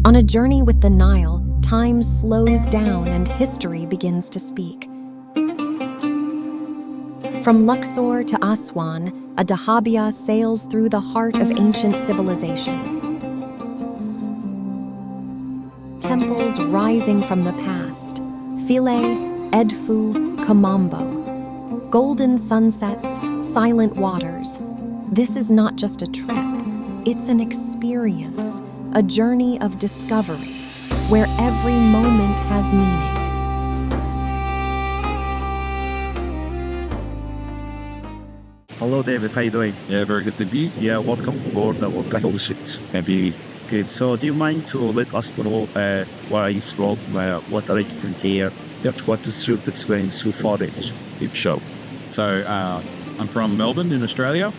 On a journey with the Nile, time slows down and history begins to speak. From Luxor to Aswan, a Dahabiya sails through the heart of ancient civilization. Temples rising from the past, Philae, Edfu, Kamambo. Golden sunsets, silent waters. This is not just a trip, it's an experience, a journey of discovery, where every moment has meaning. Hello, David. How you doing? Yeah, very good to be. Yeah, welcome aboard the World Shit. Maybe. Okay, so do you mind to let us know where you from, what are you doing here, what is your experience so far? Sure. So I'm from Melbourne in Australia.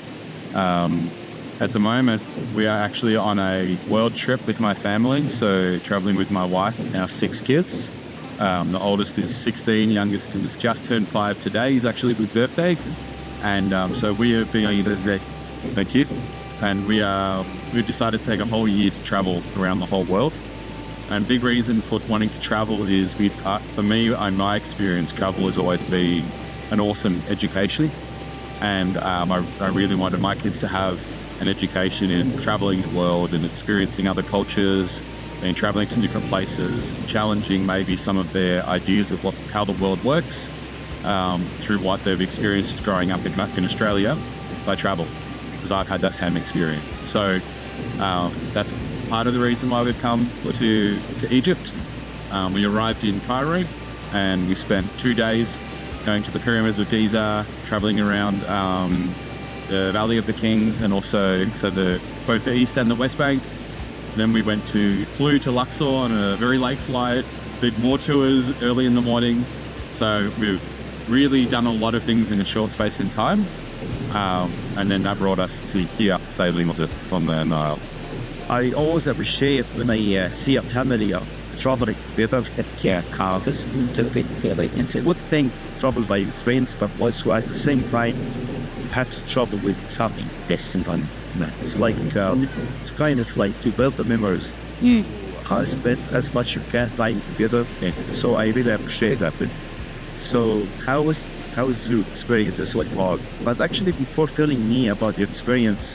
At the moment, we are actually on a world trip with my family, so traveling with my wife and our 6 kids. The oldest is 16, youngest is just turned 5 today. He's actually his birthday. And so we have been, thank you. And we've decided to take a whole year to travel around the whole world. And big reason for wanting to travel is, for me, in my experience, travel has always been an awesome education. And I really wanted my kids to have an education in traveling the world and experiencing other cultures and traveling to different places, challenging maybe some of their ideas of how the world works through what they've experienced growing up in Australia by travel, because I've had that same experience. So that's part of the reason why we've come to Egypt. We arrived in Cairo and we spent 2 days going to the pyramids of Giza, traveling around the Valley of the Kings, and also both the east and the west bank. Then we flew to Luxor on a very late flight, did more tours early in the morning. So we've really done a lot of things in a short space in time. And then that brought us to here, sailing on the Nile. I always appreciate when I see a family traveling together and it's a good thing to travel by friends, but also at the same time have to travel with family. It's like it's kind of like to build the memories. Spend as much you can time together. So I really appreciate that. So how was your experience so far? But actually, before telling me about your experience,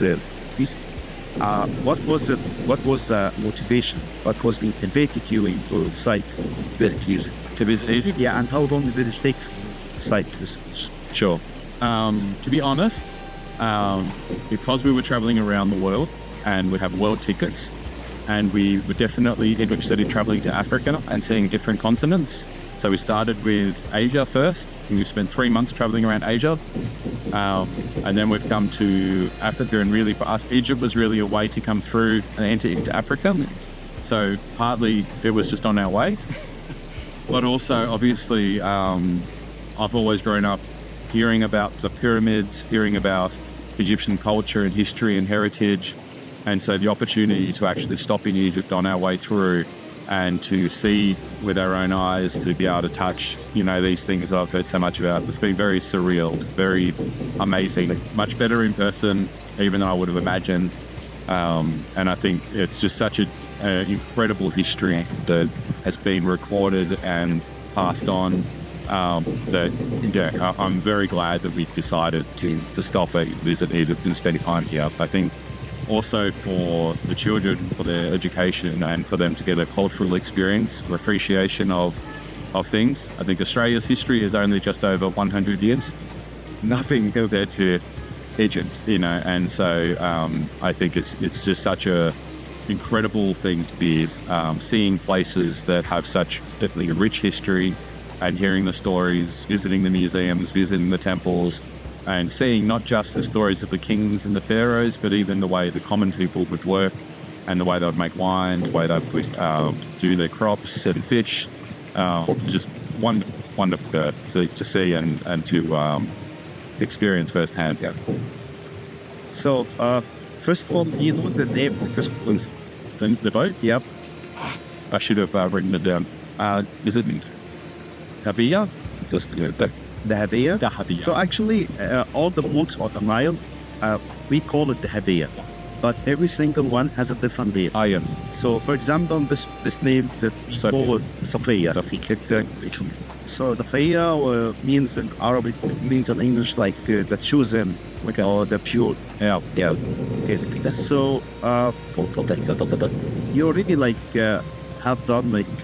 what was the motivation? What was motivated you into decide to visit Egypt? Yeah, and how long did it take to decide to visit? Sure. To be honest, because we were traveling around the world and we have world tickets, and we were definitely interested in traveling to Africa and seeing different continents. So we started with Asia first, and we spent 3 months traveling around Asia. And then we've come to Africa, and really for us, Egypt was really a way to come through and enter into Africa. So partly it was just on our way, but also obviously I've always grown up hearing about the pyramids, hearing about Egyptian culture and history and heritage. And so the opportunity to actually stop in Egypt on our way through and to see with our own eyes, to be able to touch, these things I've heard so much about. It's been very surreal, very amazing, much better in person even than I would have imagined. And I think it's just such an incredible history that has been recorded and passed on. I'm very glad that we decided to stop and visit Egypt and spend time here. I think also for the children, for their education, and for them to get a cultural experience, appreciation of things. I think Australia's history is only just over 100 years. Nothing compared to Egypt, and so I think it's just such a incredible thing to be seeing places that have such a rich history and hearing the stories, visiting the museums, visiting the temples, and seeing not just the stories of the kings and the pharaohs, but even the way the common people would work and the way they would make wine, the way they would do their crops and fish. Just wonderful to see and to experience firsthand. Yeah. So, first of all, do you know the name of this place? The boat? Yep. I should have written it down. Is it Dahabiya? Dahabiya? Dahabiya. So actually, all the boats on the Nile, we call it Dahabiya. but every single one has a different name. Ah, yes. So, for example, this name that called Safiya. Exactly. So Dahabiya means in Arabic, means in English like the chosen or the pure. Yeah. So you already like have done like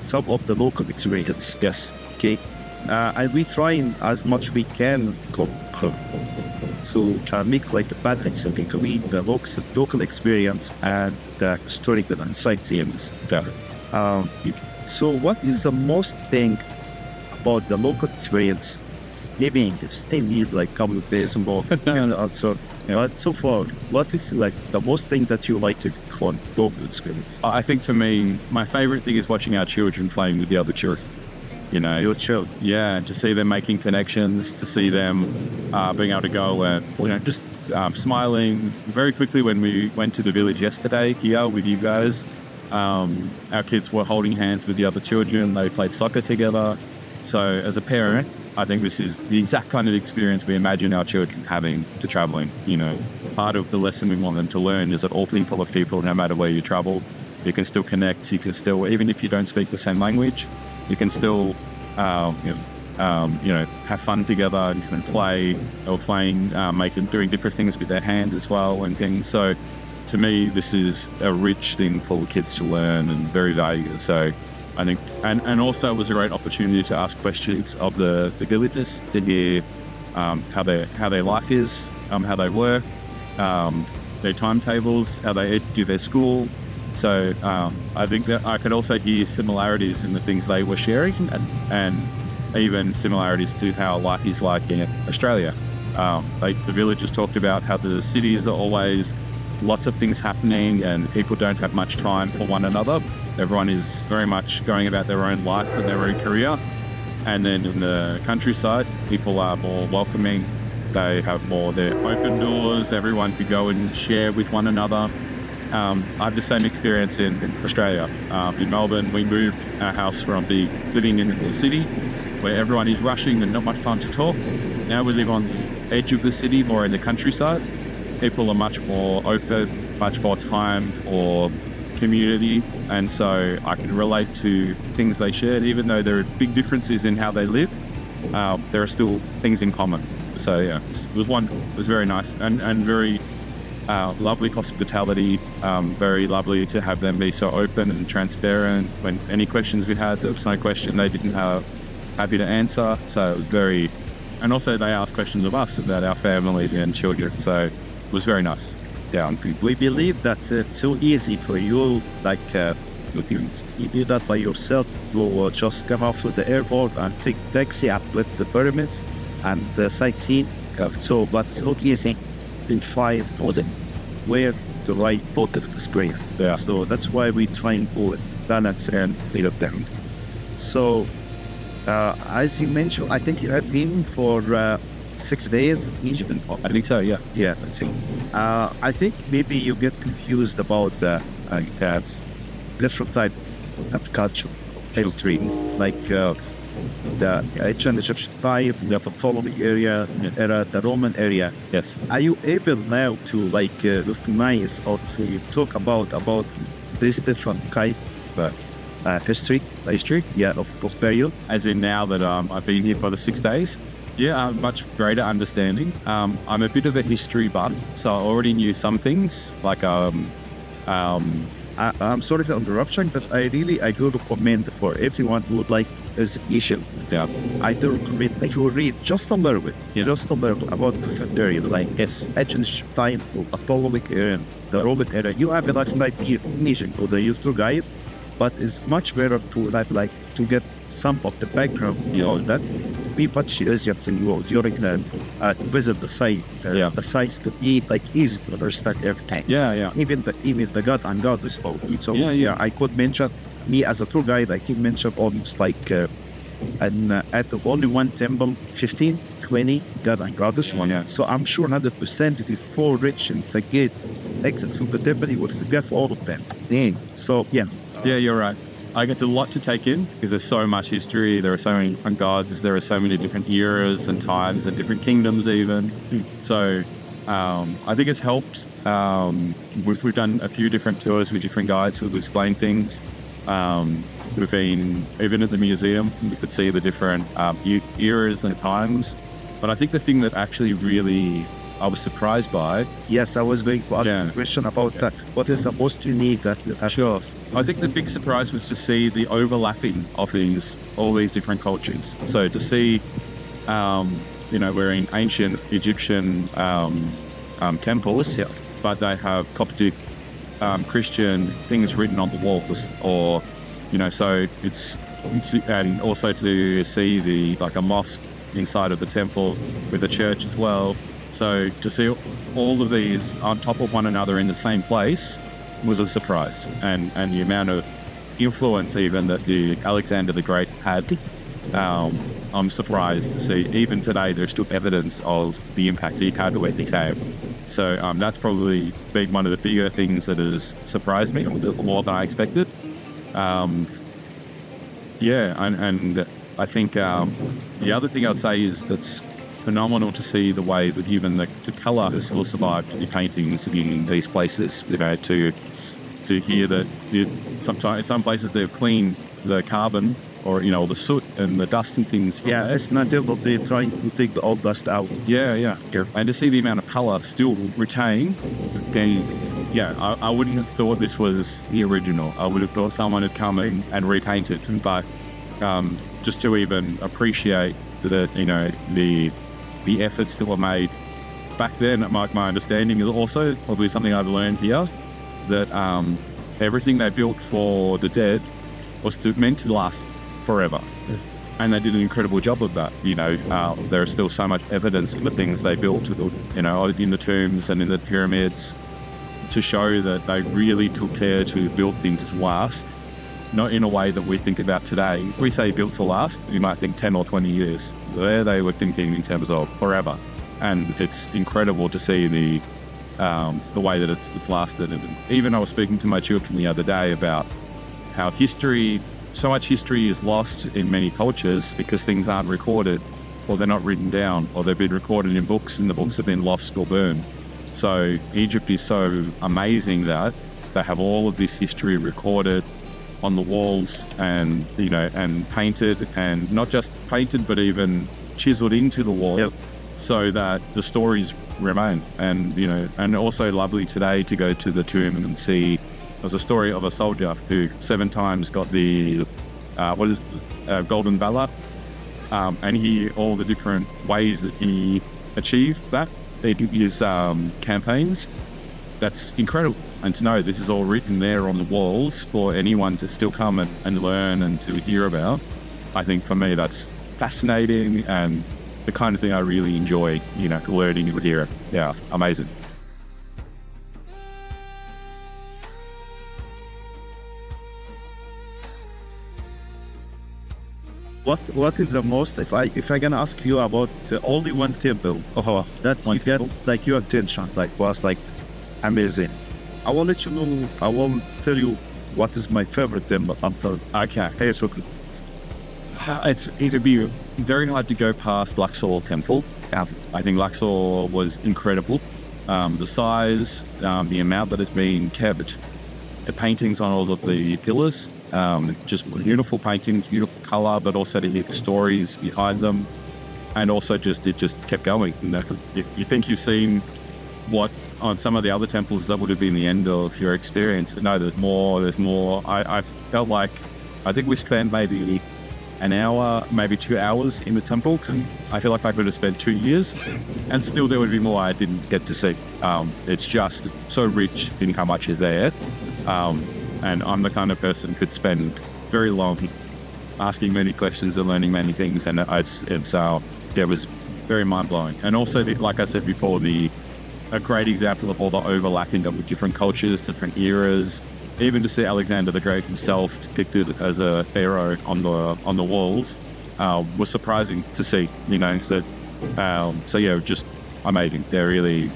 some of the local experiences. Yes. Okay. And we try as much we can to make like the balance between the local experience and the historical and sightseeing. So what is the most thing about the local experience? Maybe you still need like a couple of days more. So, so far, what is like the most thing that you like to on local experience? I think for me, my favorite thing is watching our children playing with the other children. You know, your child. Yeah, to see them making connections, to see them being able to go and, just smiling. Very quickly when we went to the village yesterday here with you guys, our kids were holding hands with the other children. They played soccer together. So as a parent, I think this is the exact kind of experience we imagine our children having to traveling. You know, part of the lesson we want them to learn is that all people are people, no matter where you travel. You can still connect. You can still, even if you don't speak the same language, you can still, have fun together. You can play or playing, doing different things with their hands as well and things. So, to me, this is a rich thing for kids to learn and very valuable. So, I think, and also it was a great opportunity to ask questions of the villagers to hear how their life is, how they work, their timetables, how they do their school. So I think that I could also hear similarities in the things they were sharing and even similarities to how life is like in Australia. The villagers talked about how the cities are always lots of things happening and people don't have much time for one another. Everyone is very much going about their own life and their own career. And then in the countryside, people are more welcoming. They have more their open doors. Everyone could go and share with one another. I have the same experience in Australia. In Melbourne, we moved our house from living in the city where everyone is rushing and not much time to talk. Now we live on the edge of the city, more in the countryside. People are much more open, much more time for community, and so I can relate to things they shared. Even though there are big differences in how they live, there are still things in common. So yeah, it was very nice and very lovely hospitality. Very lovely to have them be so open and transparent. When any questions we had, there was no question they didn't have happy to answer. So it was very, and also they asked questions of us about our family and children. So it was very nice. Yeah, we believe that it's so easy for you, like you do that by yourself. To just come off to the airport and take taxi up with the pyramids and the sightseeing. So, but it's not easy to find where the right boat of experience. Yeah. So that's why we try and pull it balance and lead up down. So, as you mentioned, I think you have been for 6 days in Egypt. I think so, yeah. Yeah. I think maybe you get confused about the different type of culture, history, like the ancient Egyptian type, the Ptolemaic era, the Roman area. Yes. Are you able now to recognize or to talk about this different kind of history? Yeah, of period. As in now that I've been here for the 6 days. Yeah, much greater understanding. I'm a bit of a history buff, so I already knew some things, like I'm sorry for interruption, but I do recommend for everyone who would like this issue. Yeah. I do recommend that you read just a little bit, just a little about the period, like ancient time, the Ptolemaic era, the Roman era. You have like Egypt or the user guide, but it's much better to to get some of the background, that be much easier for you during the visit the site. The sites could be easy to understand everything. Yeah. Even the God and Goddess. So I could mention me as a tour guide. I could mention almost at only one temple, 15, 20 God and Goddess. Yeah. So I'm sure 100% it is so rich and the gate exit from the temple, you would forget all of them. So yeah. Yeah, you're right. It's a lot to take in because there's so much history. There are so many different gods. There are so many different eras and times and different kingdoms even. So I think it's helped We've done a few different tours with different guides who've explained things. We've been even at the museum. We could see the different eras and times. But I think the thing that actually really I was surprised by. Yes, I was going to ask a question about that. What is the most unique that you have? Sure. I think the big surprise was to see the overlapping of all these different cultures. So to see, we're in ancient Egyptian temples, but they have Coptic Christian things written on the walls, or so it's and also to see a mosque inside of the temple with a church as well. So to see all of these on top of one another in the same place was a surprise, and the amount of influence even that the Alexander the Great had. I'm surprised to see even today there's still evidence of the impact he had when he came. So that's probably been one of the bigger things that has surprised me a little more than I expected. And I think the other thing I'd say is that's phenomenal to see the way that even the colour has still survived the paintings in these places. To hear that sometimes in some places they've cleaned the carbon or the soot and the dust and things. Yeah, it's not able. They're trying to take the old dust out. Yeah. And to see the amount of colour still retained, I wouldn't have thought this was the original. I would have thought someone had come in and repainted, but just to even appreciate the efforts that were made back then, my understanding is also probably something I've learned here, that everything they built for the dead was meant to last forever. Yeah. And they did an incredible job of that. There is still so much evidence in the things they built, in the tombs and in the pyramids, to show that they really took care to build things to last, not in a way that we think about today. If we say built to last, you might think 10 or 20 years. There they were thinking in terms of forever. And it's incredible to see the way that it's lasted. And even I was speaking to my children the other day about how so much history is lost in many cultures because things aren't recorded, or they're not written down, or they've been recorded in books and the books have been lost or burned. So Egypt is so amazing that they have all of this history recorded on the walls and and painted, and not just painted but even chiseled into the wall, so that the stories remain. And also lovely today to go to the tomb and see there's a story of a soldier who 7 times got the golden valor, and all the different ways that he achieved that in his campaigns. That's incredible. And to know this is all written there on the walls for anyone to still come and learn and to hear about, I think for me that's fascinating and the kind of thing I really enjoy, learning and hearing. Yeah, amazing. What is the most, if I can ask you about the only one temple that you get your attention, was amazing. I will let you know, I will tell you what is my favorite temple until. Okay. It'd be very hard to go past Luxor Temple. I think Luxor was incredible. The size, the amount that it's been kept, the paintings on all of the pillars, just beautiful paintings, beautiful colour, but also the stories behind them, and also it just kept going. You think you've seen what on some of the other temples that would have been the end of your experience, but no, there's more. I felt like I think we spent maybe an hour, maybe 2 hours in the temple. I feel like I could have spent 2 years, and still there would be more I didn't get to see. It's just so rich in how much is there. And I'm the kind of person who could spend very long asking many questions and learning many things, and it was very mind-blowing. And also, like I said before, a great example of all the overlapping of different cultures, different eras, even to see Alexander the Great himself depicted as a pharaoh on the walls was surprising to see. Just amazing. They're really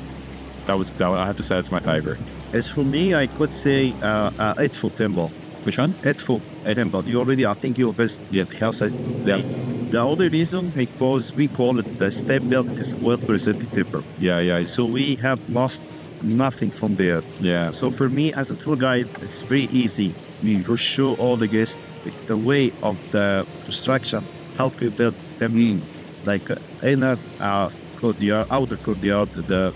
I have to say it's my favorite. As for me, I could say Edfu Temple. Which one? Edfu Temple. I think you visited. Yes. The only reason because we call it the step belt is well-preserved temple. Yeah. So we have lost nothing from there. Yeah. So for me as a tour guide, it's very easy. You show all the guests the way of the construction, how to build them, like inner courtyard, outer courtyard, the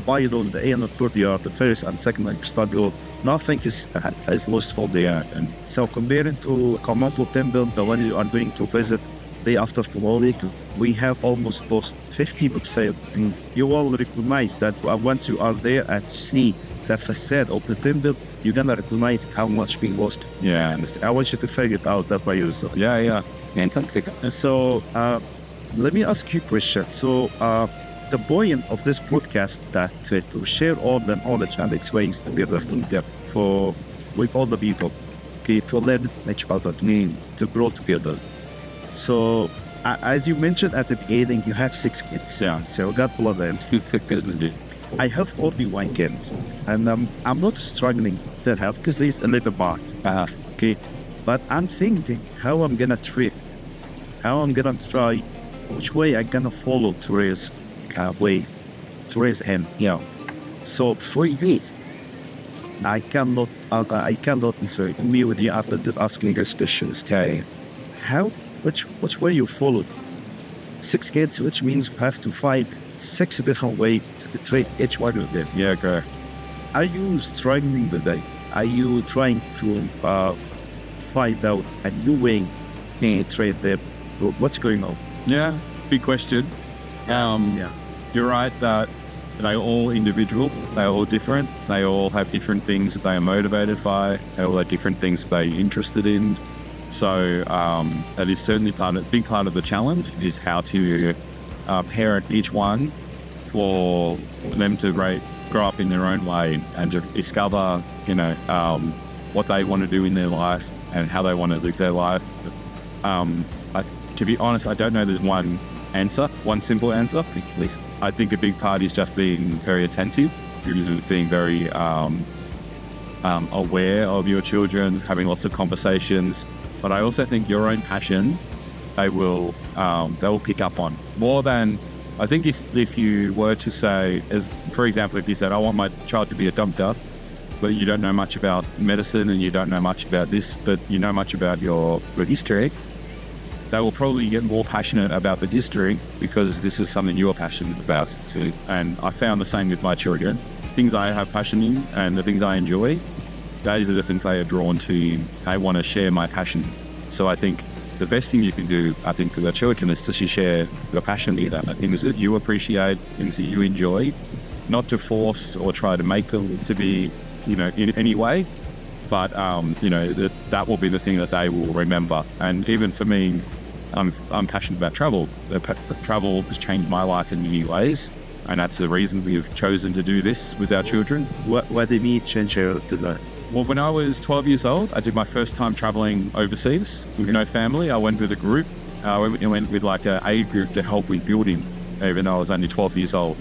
ballroom, the inner courtyard, the first and second like studio. Nothing is lost for there. And so comparing to Kamadho Temple, the one you are going to visit day after tomorrow, we have almost lost 50%. And you all recognize that once you are there and see the facade of the temple, you're gonna recognize how much we lost. Yeah. I want you to figure it out that way yourself. Yeah. And so let me ask you a question. So the point of this podcast that to share all the knowledge and experience together for with all the people, okay, to learn each other, to grow together. So as you mentioned at the beginning, you have 6 kids. Yeah. So God bless them. I have only 1 kid, and I'm not struggling to help because he's a little bit. Okay, but I'm thinking how I'm gonna treat, how I'm gonna try, which way I'm gonna follow to raise way to raise him. Yeah. So for me, I cannot be with you after asking this questions. Okay, which way you follow? 6 kids, which means you have to find 6 different ways to treat each one of them. Yeah, okay. Are you struggling with that? Are you trying to find out a new way to treat them? What's going on? Yeah, big question. You're right that they're all individual, they're all different, they all have different things that they are motivated by, they all have different things they're interested in. So that is certainly a big part of the challenge, is how to parent each one for them to grow up in their own way and to discover, what they want to do in their life and how they want to live their life. To be honest, I don't know there's one simple answer. I think a big part is just being very attentive, being very aware of your children, having lots of conversations. But I also think your own passion, they will pick up on more than, I think if you were to say, as for example, if you said, I want my child to be a doctor, but you don't know much about medicine and you don't know much about this, but you know much about your history, they will probably get more passionate about the history because this is something you're passionate about too. And I found the same with my children. Things I have passion in and the things I enjoy, those are the things they are drawn to. They want to share my passion. So I think the best thing you can do, I think, for the children is to share your passion with them, things that you appreciate, things that you enjoy, not to force or try to make them to be, in any way, but, that will be the thing that they will remember. And even for me, I'm passionate about travel. Travel has changed my life in many ways, and that's the reason we've chosen to do this with our children. What did you change your design? Well, when I was 12 years old, I did my first time traveling overseas with no family. I went with a group. I went with like an aid group to help with building, even though I was only 12 years old.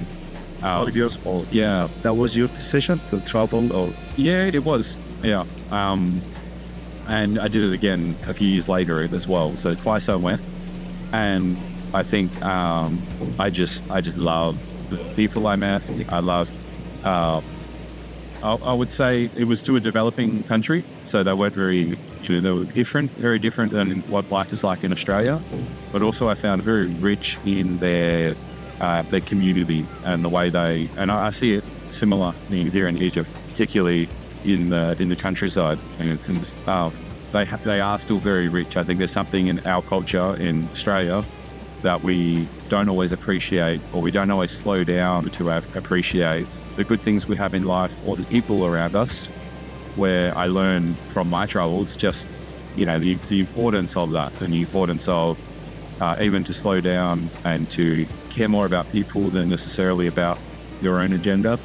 12 years old? Yeah. That was your decision to travel? Or? Yeah, it was. Yeah. And I did it again a few years later as well. So twice I went. And I think I just love the people I met. I love... I would say it was to a developing country, so they weren't very different than what life is like in Australia. But also I found very rich in their community and the way and I see it similar here in Egypt, particularly in the countryside. And they are still very rich. I think there's something in our culture in Australia that we don't always appreciate, or we don't always slow down to appreciate the good things we have in life or the people around us, where I learn from my travels just, the importance of that, and the importance of even to slow down and to care more about people than necessarily about your own agenda.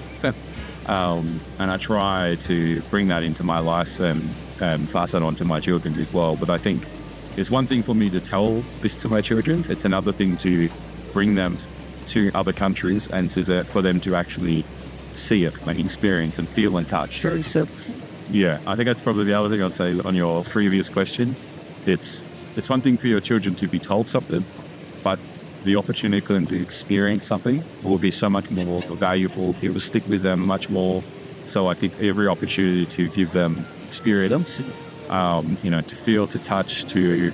And I try to bring that into my life and pass that on to my children as well. But I think it's one thing for me to tell this to my children. It's another thing to bring them to other countries and for them to actually see it, like experience and feel and touch. Yeah, I think that's probably the other thing I'd say on your previous question. It's one thing for your children to be told something, but the opportunity for them to experience something will be so much more valuable. It will stick with them much more. So I think every opportunity to give them experience, to feel, to touch, to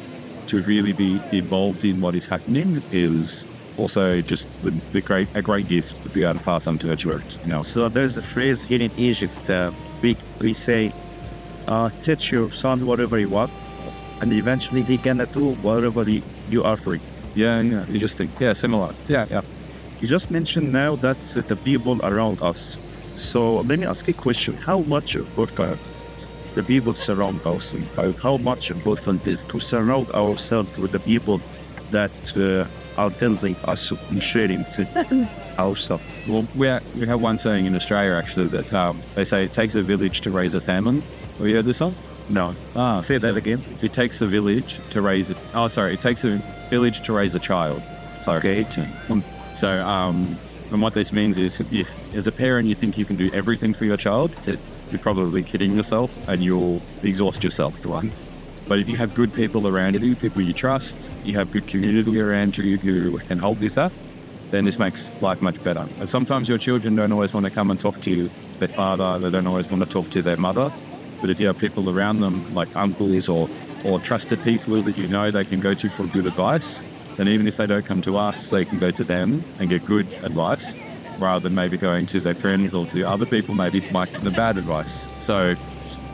really be involved in what is happening is also just a great gift to be able to pass on to their children. So there's a phrase here in Egypt, we say, teach your son whatever you want, and eventually he can do whatever you are offering. Yeah, interesting. Yeah, similar. Yeah. You just mentioned now that's the people around us. So let me ask you a question. How much important the people surround us? How much important is to surround ourselves with the people that are telling us and sharing ourselves? Well, we have one saying in Australia, actually, that they say it takes a village to raise a family. Have you heard this one? No. Say that again. It takes a village to raise it. Oh, sorry. It takes a village to raise a child. Sorry. Okay. So, and what this means is, if as a parent you think you can do everything for your child, you're probably kidding yourself and you'll exhaust yourself, right? But if you have good people around you, people you trust, you have good community around you who can help with that, then this makes life much better. And sometimes your children don't always want to come and talk to their father, they don't always want to talk to their mother. But if you have people around them, like uncles or trusted people that you know they can go to for good advice, then even if they don't come to us, they can go to them and get good advice, rather than maybe going to their friends or to other people, maybe might get the bad advice. So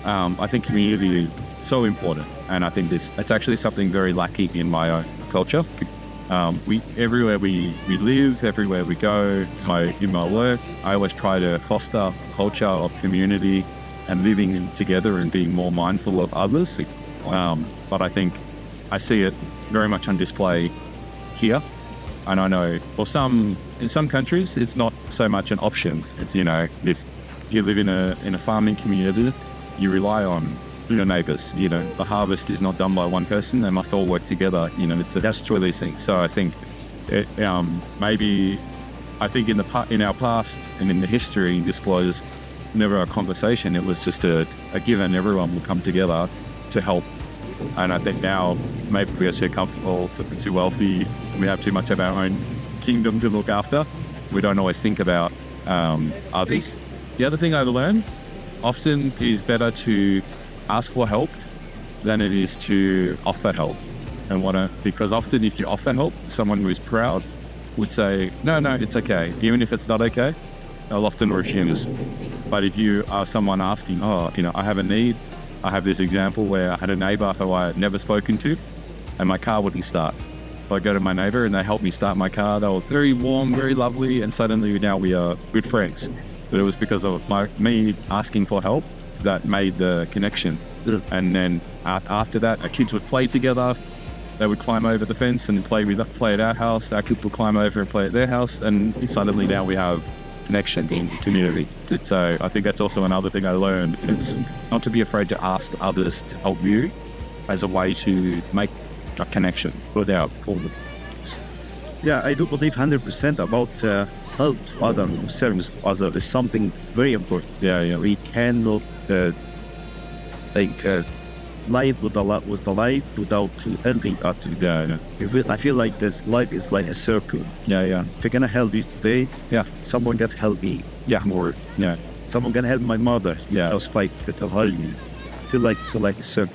I think community is so important, and I think it's actually something very lacking in my own culture. Everywhere we live, everywhere we go, in my work, I always try to foster a culture of community and living together and being more mindful of others. But I think I see it very much on display here. And I know in some countries, it's not so much an option. If you live in a farming community, you rely on your neighbours. The harvest is not done by one person. They must all work together, to destroy these things. So I think in our past and in the history, this was never a conversation. It was just a given. Everyone will come together to help. And I think now maybe we are too comfortable, too wealthy, we have too much of our own kingdom to look after. We don't always think about others. The other thing I've learned, often it is better to ask for help than it is to offer help. Because often if you offer help, someone who is proud would say, no, it's okay. Even if it's not okay, they'll often refuse. But if you are someone asking, I have a need, I have this example where I had a neighbour who I had never spoken to and my car wouldn't start. So I go to my neighbour and they helped me start my car. They were very warm, very lovely, and suddenly now we are good friends. But it was because of me asking for help that made the connection. And then after that, our kids would play together. They would climb over the fence and play at our house. Our kids would climb over and play at their house. And suddenly now we have connection in the community. So I think that's also another thing I learned. It's not to be afraid to ask others to help you as a way to make a connection without all the... Yeah, I do believe 100% about help others, service to others is something very important. Yeah. We cannot life with the life without helping others. Yeah. I feel like this life is like a circle. Yeah. If you're gonna help you today, someone can help me. More. Yeah. Someone can help my mother. Yeah. I'll spike to help me. I feel like it's like a circle.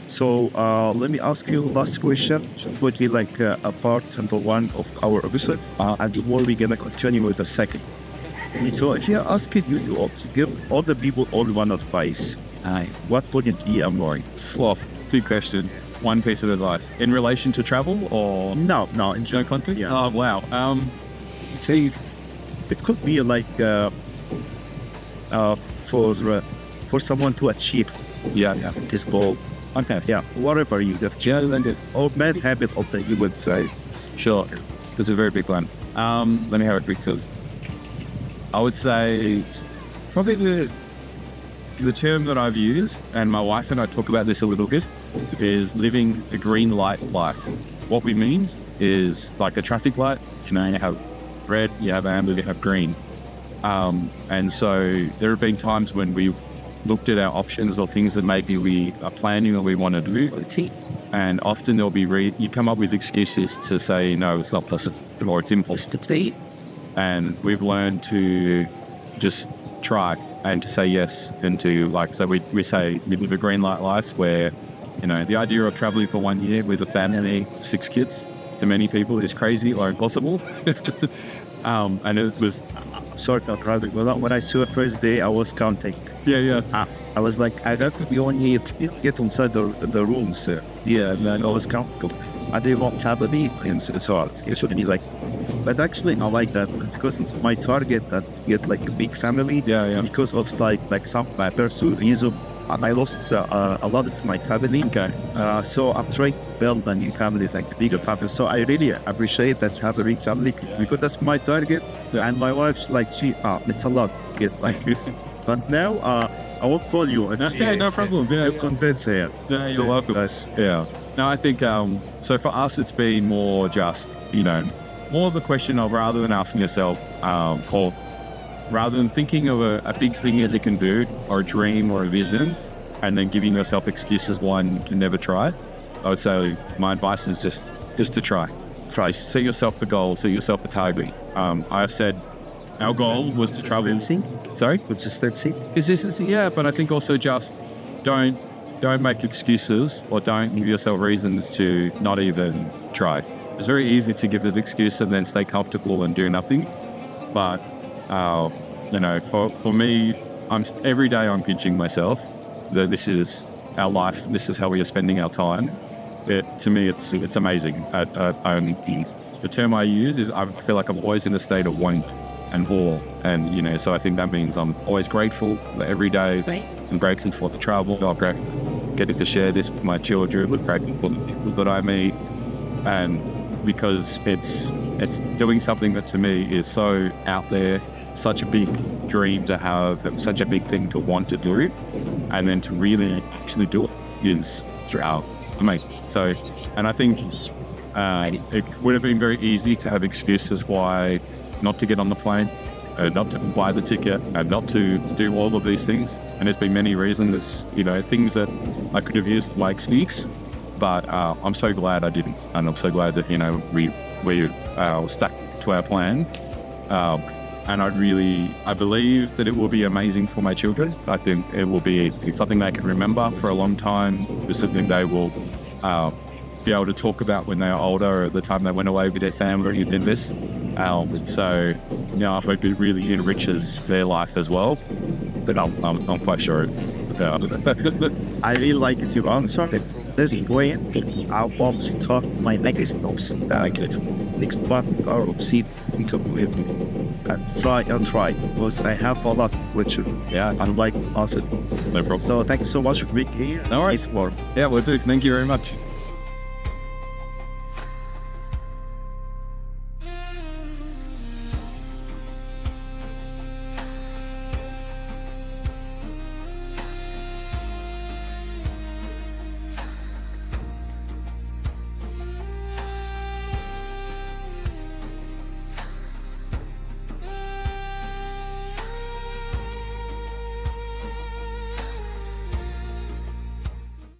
So let me ask you last question. It would be like a part number one of our episode, and before we're gonna continue with the second. So if you're asking you to give all the people all one advice, what would it be, Amori? Well, good question. One piece of advice in relation to travel, or no, in no context. Yeah. Oh wow. See, it could be like for someone to achieve his goal. Okay. Yeah, whatever you have. Yeah, or bad habit of that you would say. Sure. That's a very big one. Let me have a quick thought. I would say probably the term that I've used, and my wife and I talk about this a little bit, is living a green light life. What we mean is like a traffic light, you have red, you have amber, you have green. And so there have been times when we looked at our options or things that maybe we are planning or we want to do. And often there'll be you come up with excuses to say, no, it's not possible, or it's impossible. And we've learned to just try and to say yes, and to so we say we live a green light life where, the idea of traveling for 1 year with a family, 6 kids, to many people is crazy or impossible. And it was... Sorry about traveling, but when I saw it first day, I was counting. Yeah. I was like, I don't we only get inside the rooms. And then I was counting. I didn't want family, and it's hard. It should be but actually I like that because it's my target that get a big family. Yeah. Because of some personal reason, I lost a lot of my family. Okay. So I'm trying to build a new family, a bigger family. So I really appreciate that you have a big family because that's my target. Yeah. And my wife's it's a lot to get But now I will call you. Okay, no problem. Yeah, you convince her. Yeah, you're welcome. Yeah. No, I think so. For us, it's been more just more of the question of rather than asking yourself, or rather than thinking of a big thing that you can do, or a dream or a vision, and then giving yourself excuses why you can never try. I would say my advice is just to try. Set yourself the goal, set yourself the target. I've said our goal was to travel. Sorry? Consistency? Consistency, yeah, but I think also just don't make excuses or don't give yourself reasons to not even try. It's very easy to give an excuse and then stay comfortable and do nothing. But, for me, every day I'm pinching myself that this is our life, this is how we are spending our time. To me, it's amazing. The term I use is I feel like I'm always in a state of wonder and awe, and so I think that means I'm always grateful for every day. I'm grateful for the travel. I'm grateful getting to share this with my children. I'm grateful for the people that I meet, and because it's doing something that to me is so out there, such a big dream to have, such a big thing to want to do, and then to really actually do it is amazing. So, and I think it would have been very easy to have excuses why not to get on the plane, not to buy the ticket, and not to do all of these things. And there's been many reasons, things that I could have used like excuse, but I'm so glad I didn't. And I'm so glad that, we stuck to our plan. And I believe that it will be amazing for my children. I think it will be something they can remember for a long time. It's something they will be able to talk about when they are older, or the time they went away with their family and did this. So, I hope it really enriches their life as well. But I'm quite sure. I really like your answer. This point, I will start my next notes. Next one, I will see into it and try because I have a lot which I like also. No problem. So thank you so much for being here. No worries. Yeah, we'll do. Thank you very much.